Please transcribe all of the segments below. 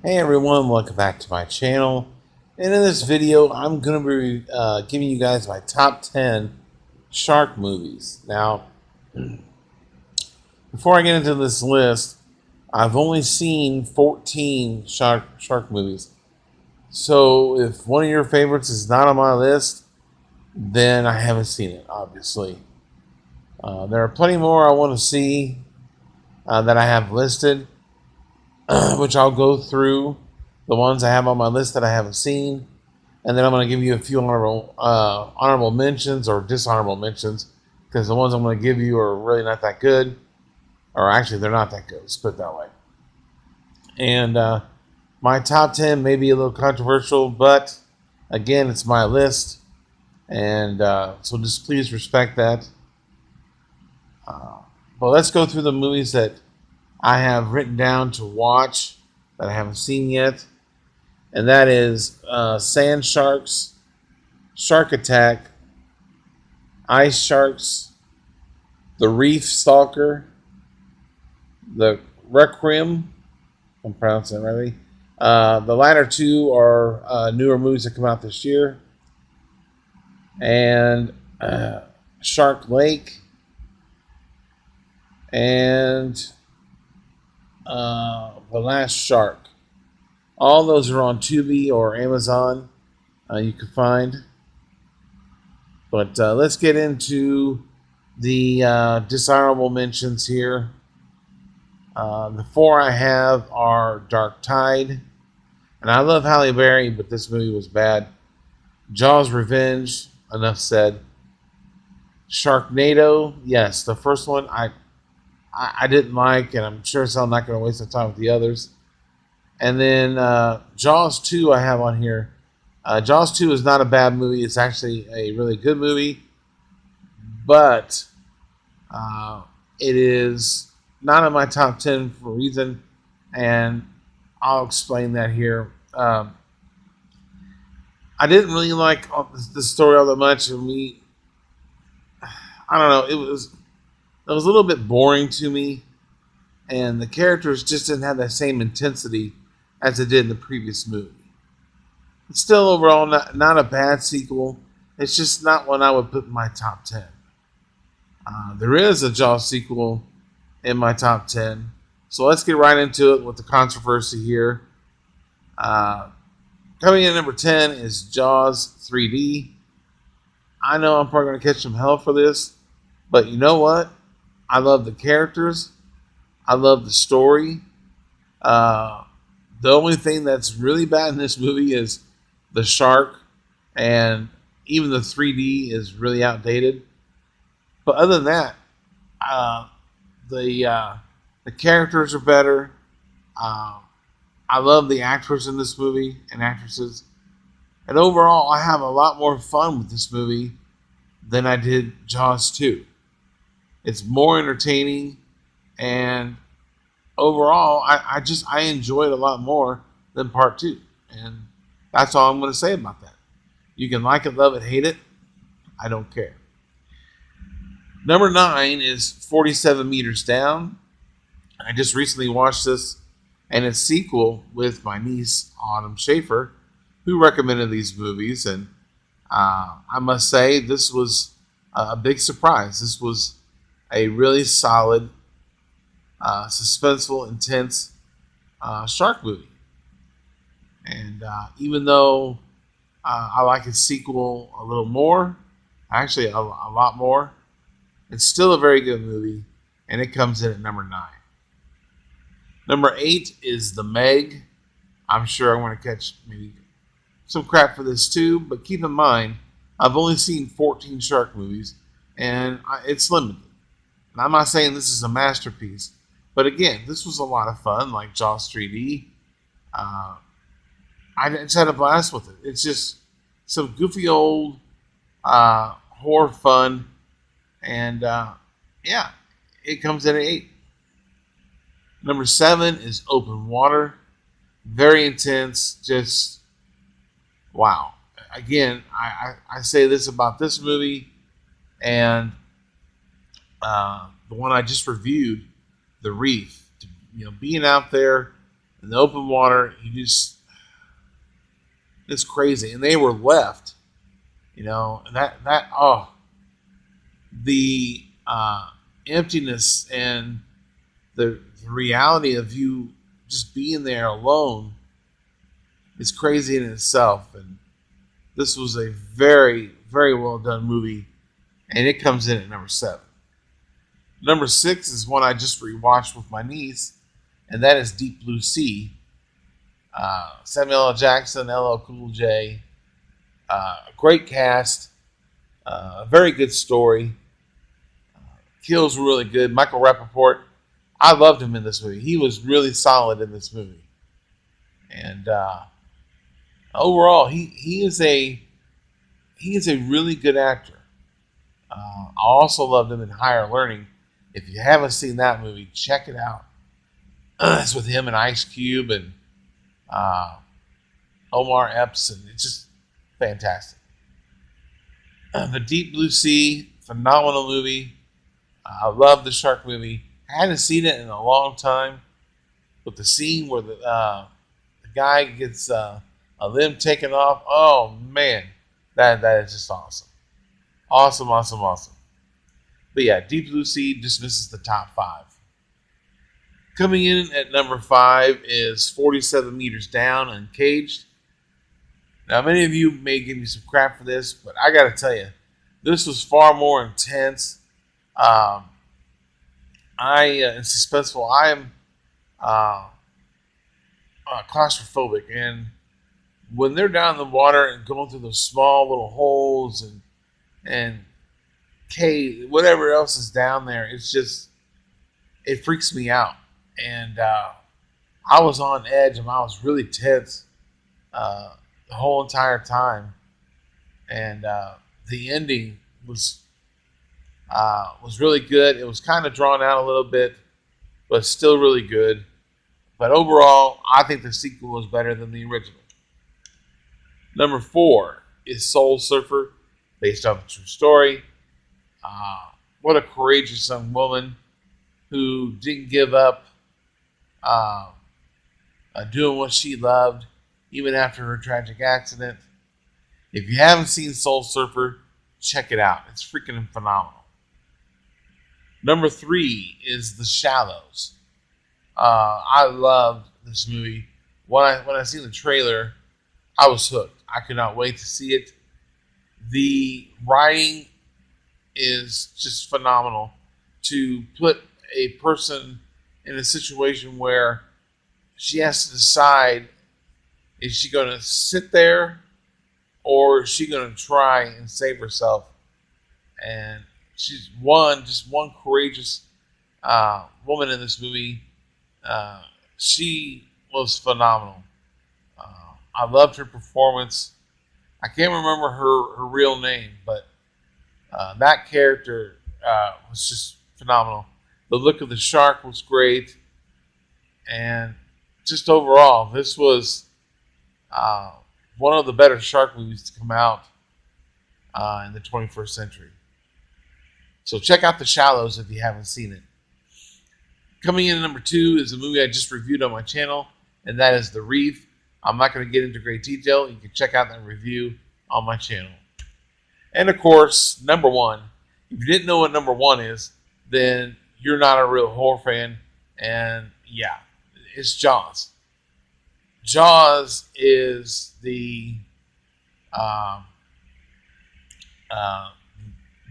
Hey everyone, welcome back to my channel. And in this video, I'm going to be giving you guys my top 10 shark movies. Now, before I get into this list, I've only seen 14 shark movies. So if one of your favorites is not on my list, then I haven't seen it, obviously. There are plenty more I want to see that I have listed, which I'll go through the ones I have on my list that I haven't seen, and then I'm going to give you a few honorable mentions or dishonorable mentions, because the ones I'm going to give you are really not that good, or actually they're not that good. Let's put it that way. And my top 10 may be a little controversial, but again, it's my list, and so just please respect that. But let's go through the movies that I have written down to watch that I haven't seen yet. And that is Sand Sharks, Shark Attack, Ice Sharks, The Reef Stalker, The Requiem, I'm pronouncing it right. The latter two are newer movies that come out this year. And Shark Lake, and The Last Shark. All those are on Tubi or Amazon. You can find. But let's get into the dishonorable mentions here. The four I have are Dark Tide. And I love Halle Berry, but this movie was bad. Jaws Revenge, enough said. Sharknado, yes, the first one I didn't like, and I'm sure I'm not going to waste my time with the others. And then Jaws 2 I have on here. Jaws 2 is not a bad movie. It's actually a really good movie. But it is not in my top 10 for a reason. And I'll explain that here. I didn't really like the story all that much. I don't know. It was a little bit boring to me. And the characters just didn't have that same intensity as it did in the previous movie. It's still overall not a bad sequel. It's just not one I would put in my top 10. There is a Jaws sequel in my top 10. So let's get right into it with the controversy here. Coming in at number 10 is Jaws 3D. I know I'm probably going to catch some hell for this, but you know what? I love the characters. I love the story. The only thing that's really bad in this movie is the shark, and even the 3D is really outdated. But other than that, the characters are better. I love the actors in this movie and actresses, and overall, I have a lot more fun with this movie than I did Jaws 2. It's more entertaining, and overall, I enjoy it a lot more than part 2. And that's all I'm going to say about that. You can like it, love it, hate it. I don't care. Number 9 is 47 Meters Down. I just recently watched this and its sequel with my niece, Autumn Schaefer, who recommended these movies. And I must say, this was a big surprise. This was a really solid, suspenseful, intense shark movie. And even though I like its sequel a little more, actually a lot more, it's still a very good movie, and it comes in at number 9. Number 8 is The Meg. I'm sure I'm going to catch maybe some crap for this too, but keep in mind, I've only seen 14 shark movies, and it's limited. And I'm not saying this is a masterpiece, but again, this was a lot of fun, like Jaws 3D. I just had a blast with it. It's just some goofy old horror fun, and yeah, it comes in at 8. Number 7 is Open Water. Very intense, just wow. Again, I say this about this movie and the one I just reviewed, The Reef. Being out there in the open water. It's crazy. And they were left, and the emptiness and the reality of you just being there alone is crazy in itself. And this was a very, very well done movie, and it comes in at number 7. Number 6 is one I just rewatched with my niece, and that is Deep Blue Sea. Samuel L. Jackson, LL Cool J, great cast, very good story. Kills were really good. Michael Rappaport, I loved him in this movie. He was really solid in this movie, and overall, he is a really good actor. I also loved him in Higher Learning. If you haven't seen that movie, check it out. It's with him and Ice Cube and Omar Epps, and it's just fantastic. The Deep Blue Sea, phenomenal movie. I love the shark movie. I hadn't seen it in a long time, but the scene where the guy gets a limb taken off, oh man, that is just awesome. Awesome. But yeah, Deep Blue Sea dismisses the top 5. Coming in at number 5 is 47 Meters Down, Uncaged. Now, many of you may give me some crap for this, but I got to tell you, this was far more intense. And suspenseful. I am claustrophobic, and when they're down in the water and going through those small little holes and cave, whatever else is down there, it freaks me out. And I was on edge, and I was really tense the whole entire time. And the ending was really good. It was kind of drawn out a little bit, but still really good. But overall, I think the sequel was better than the original. Number 4 is Soul Surfer, based on a true story. What a courageous young woman who didn't give up doing what she loved, even after her tragic accident. If you haven't seen Soul Surfer, check it out. It's freaking phenomenal. Number 3 is The Shallows. I loved this movie. When I seen the trailer, I was hooked. I could not wait to see it. The writing is just phenomenal. To put a person in a situation where she has to decide, is she going to sit there or is she going to try and save herself? And she's one courageous woman in this movie. She was phenomenal. I loved her performance. I can't remember her real name, but that character was just phenomenal. The look of the shark was great, and just overall, this was one of the better shark movies to come out in the 21st century. So check out The Shallows if you haven't seen it. Coming in at number 2 is a movie I just reviewed on my channel, and that is The Reef. I'm not going to get into great detail. You can check out that review on my channel. And of course, number 1. If you didn't know what number 1 is, then you're not a real horror fan. And yeah, it's Jaws. Jaws is the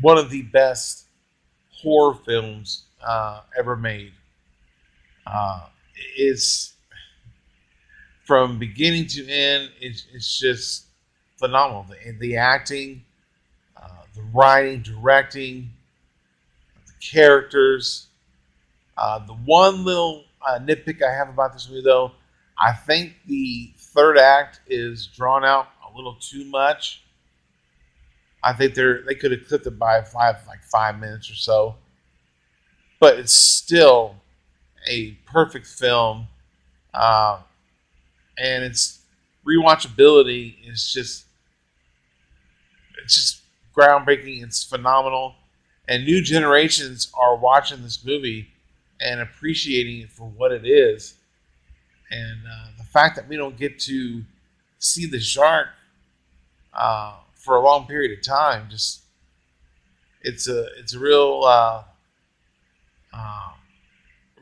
one of the best horror films ever made. It's from beginning to end. It's just phenomenal. The acting, the writing, directing, the characters. The one little nitpick I have about this movie, though, I think the third act is drawn out a little too much. I think they could have clipped it by 5 minutes or so, but it's still a perfect film, and its rewatchability is just groundbreaking. It's phenomenal, and new generations are watching this movie and appreciating it for what it is. And the fact that we don't get to see the shark for a long period of time, just it's a real uh,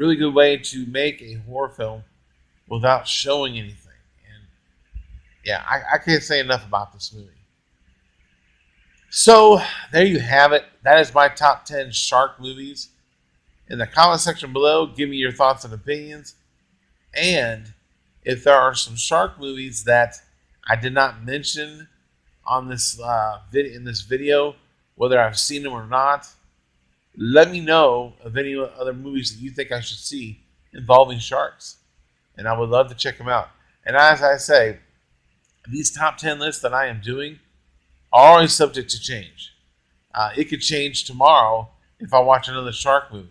really good way to make a horror film without showing anything. And yeah, I can't say enough about this movie. So there you have it. That is my top 10 shark movies. In the comment section below, give me your thoughts and opinions. And if there are some shark movies that I did not mention on this in this video, whether I've seen them or not, let me know of any other movies that you think I should see involving sharks, and I would love to check them out. And as I say, these top 10 lists that I am doing are always subject to change. It could change tomorrow if I watch another shark movie.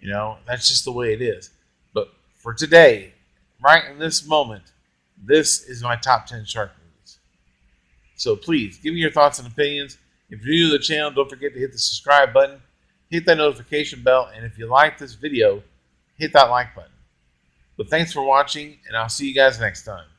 You know, that's just the way it is. But for today, right in this moment, this is my top 10 shark movies. So please, give me your thoughts and opinions. If you're new to the channel, don't forget to hit the subscribe button, hit that notification bell, and if you like this video, hit that like button. But thanks for watching, and I'll see you guys next time.